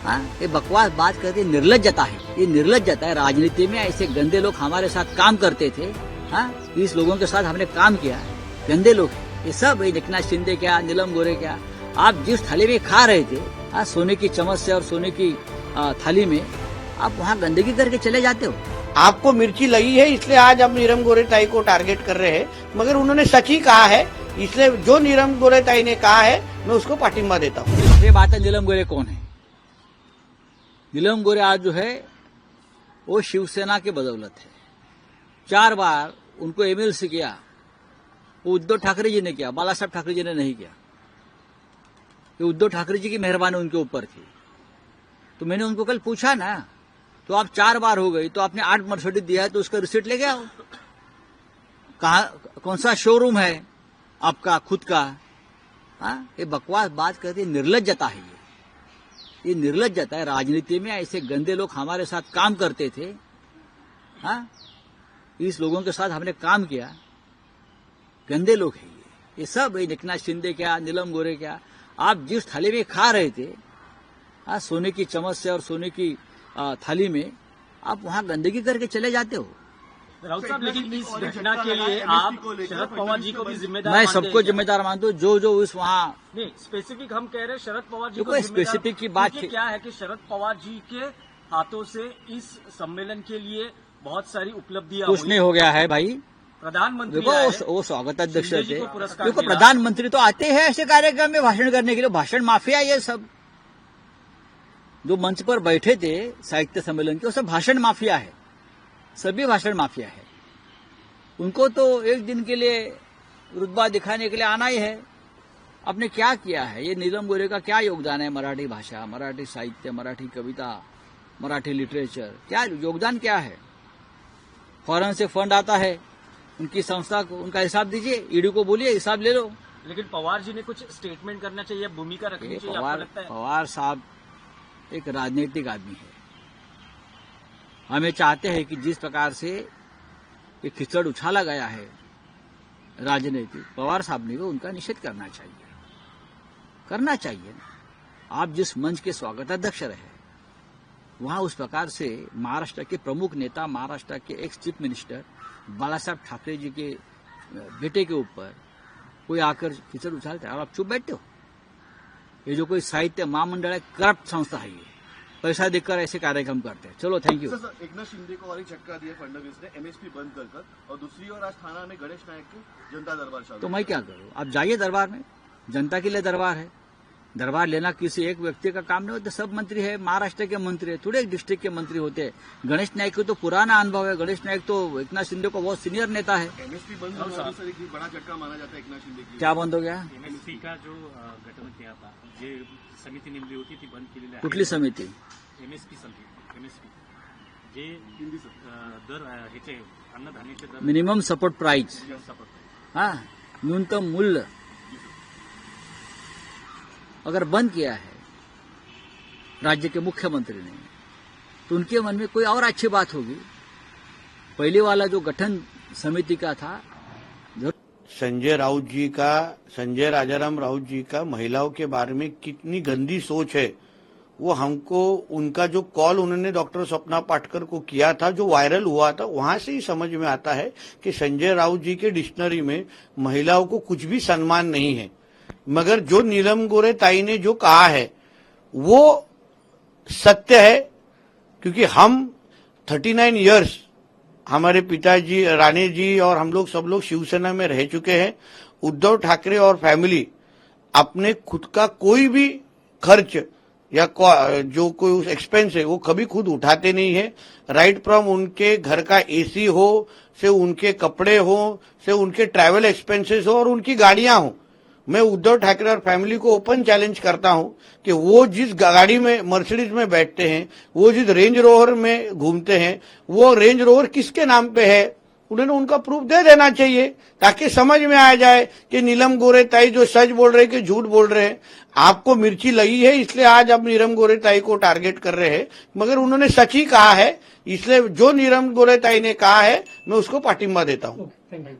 हाँ, ये बकवास बात करके निर्लज्जता है, ये निर्लज्जता है। राजनीति में ऐसे गंदे लोग हमारे साथ काम करते थे। हाँ, 20 लोगों के साथ हमने काम किया, गंदे लोग ये सब। एकनाथ शिंदे क्या, नीलम गोरे क्या, आप जिस थाली में खा रहे थे, हाँ, सोने की चम्मच से और सोने की थाली में, आप वहाँ गंदगी करके चले जाते हो। आपको मिर्ची लगी है इसलिए आज आप नीलम गोरेताई को टारगेट कर रहे हैं, मगर उन्होंने सच ही कहा है, इसलिए जो नीलम गोरेताई ने कहा है मैं उसको पाठिंबा देता हूँ। ये बात है, नीलम गोरे कौन है? नीलम गोरे आज जो है वो शिवसेना के बदौलत है। 4 बार उनको एमएलसी किया, वो उद्धव ठाकरे जी ने किया, बाला साहब ठाकरे जी ने नहीं किया। ये उद्धव ठाकरे जी की मेहरबानी उनके ऊपर थी। तो मैंने उनको कल पूछा ना, तो आप 4 बार हो गई, तो आपने 8 मर्सिडीज दिया है, तो उसका रिसीट ले गया। कहा, कौन सा शोरूम है आपका खुद का? हाँ, ये बकवास बात करके निर्लज्जता है। ये निर्लज्जता है। राजनीति में ऐसे गंदे लोग हमारे साथ काम करते थे। हाँ, 20 लोगों के साथ हमने काम किया, गंदे लोग हैं ये सब। एकनाथ शिंदे क्या, नीलम गोरे क्या, आप जिस थाली में खा रहे थे, हाँ, सोने की चम्मच से और सोने की थाली में, आप वहाँ गंदगी करके चले जाते हो। राउत साहब, लेकिन इस घटना के लिए आप शरद पवार जी को भी जिम्मेदार मैं मानते सबको हैं? जिम्मेदार मानता हूँ। जो उस वहाँ नहीं, स्पेसिफिक हम कह रहे हैं शरद पवार जी देखो, को जिम्मेदार। स्पेसिफिक की बात क्योंकि क्या है कि शरद पवार जी के हाथों से इस सम्मेलन के लिए बहुत सारी उपलब्धियां कुछ नहीं हो गया है भाई। प्रधानमंत्री देखो, आए, वो स्वागत अध्यक्ष शिंदे जी थे। को पुरस्कार देखो, मिला। प्रधानमंत्री तो आते हैं ऐसे कार्यक्रम में भाषण करने के लिए। भाषण माफिया ये सब जो मंच पर बैठे थे साहित्य सम्मेलन के, वो सब भाषण माफिया है, सभी भाषण माफिया है। उनको तो एक दिन के लिए रुतबा दिखाने के लिए आना ही है। आपने क्या किया है? ये नीलम गोरे का क्या योगदान है? मराठी भाषा, मराठी साहित्य, मराठी कविता, मराठी लिटरेचर, क्या योगदान क्या है? फॉरेन से फंड आता है, उनकी संस्था को उनका हिसाब दीजिए, ईडी को बोलिए हिसाब ले लो। लेकिन पवार जी ने कुछ स्टेटमेंट करना चाहिए, भूमिका रखनी चाहिए, आपको लगता है? पवार साहब एक राजनीतिक आदमी है। हमें चाहते हैं कि जिस प्रकार से ये खिचड़ उछाला गया है राजनीतिक, पवार साहब ने उनका निषेध करना चाहिए ना। आप जिस मंच के स्वागताध्यक्ष रहे, वहां उस प्रकार से महाराष्ट्र के प्रमुख नेता, महाराष्ट्र के एक्स चीफ मिनिस्टर बाला साहब ठाकरे जी के बेटे के ऊपर कोई आकर खिचड़ उछालता है और आप चुप बैठते हो? ये जो कोई साहित्य महामंडल है, करप्ट संस्था है, ये पैसा देकर ऐसे कार्यक्रम करते हैं। चलो, थैंक यू। एकनाथ शिंदे को और एक झटका दिया फडणवीस ने, एमएसपी बंद कर, और दूसरी ओर आज थाना में गणेश नायक के जनता दरबार चालू। तो मैं क्या करूं? आप जाइए दरबार में, जनता के लिए दरबार है। दरबार लेना किसी एक व्यक्ति का काम नहीं होता। सब मंत्री है, महाराष्ट्र के मंत्री है, थोड़े एक डिस्ट्रिक्ट के मंत्री होते हैं। गणेश नायक को तो पुराना अनुभव है। गणेश नायक तो एकनाथ शिंदे को बहुत सीनियर नेता है। एमएसपी बंद होने सर एक बड़ा झटका माना जाता है एकनाथ शिंदे की। क्या बंद हो गया? एमएसपी का जो गठन किया था, जे समिती नेमली होती ती बंद केलेली आहे। कुठली समिती? एमएसपी समिती, एमएसपी जे दर ह्याचे अन्नधान्याचे दर, मिनिमम सपोर्ट प्राइस, सपोर्ट। हाँ, न्यूनतम मूल्य अगर बंद किया है राज्य के मुख्यमंत्री ने, तो उनके मन में कोई और अच्छी बात होगी। पहले वाला जो गठन समिति का था, संजय राजाराम राउत जी का महिलाओं के बारे में कितनी गंदी सोच है, वो हमको उनका जो कॉल उन्होंने डॉक्टर सपना पाटकर को किया था, जो वायरल हुआ था, वहां से ही समझ में आता है कि संजय राउत जी के डिक्शनरी में महिलाओं को कुछ भी सम्मान नहीं है। मगर जो नीलम गोरेताई ने जो कहा है वो सत्य है, क्योंकि हम 39 इयर्स हमारे पिताजी राणे जी और हम लोग सब लोग शिवसेना में रह चुके हैं। उद्धव ठाकरे और फैमिली अपने खुद का कोई भी खर्च या जो कोई एक्सपेंस है वो कभी खुद उठाते नहीं है। राइट फ्रॉम उनके घर का एसी हो, से उनके कपड़े हो, से उनके ट्रैवल एक्सपेंसेस हो और उनकी गाड़ियां हो। मैं उद्धव ठाकरे और फैमिली को ओपन चैलेंज करता हूं कि वो जिस गाड़ी में मर्सिडीज में बैठते हैं, वो जिस रेंज रोवर में घूमते हैं, वो रेंज रोवर किसके नाम पे है, उन्होंने उनका प्रूफ दे देना चाहिए, ताकि समझ में आ जाए कि नीलम गोरेताई जो सच बोल रहे हैं कि झूठ बोल रहे हैं। आपको मिर्ची लगी है इसलिए आज आप नीलम गोरेताई को टारगेट कर रहे हैं, मगर उन्होंने सच ही कहा है, इसलिए जो नीलम गोरेताई ने कहा है मैं उसको पाठिंबा देता हूं। Thank you.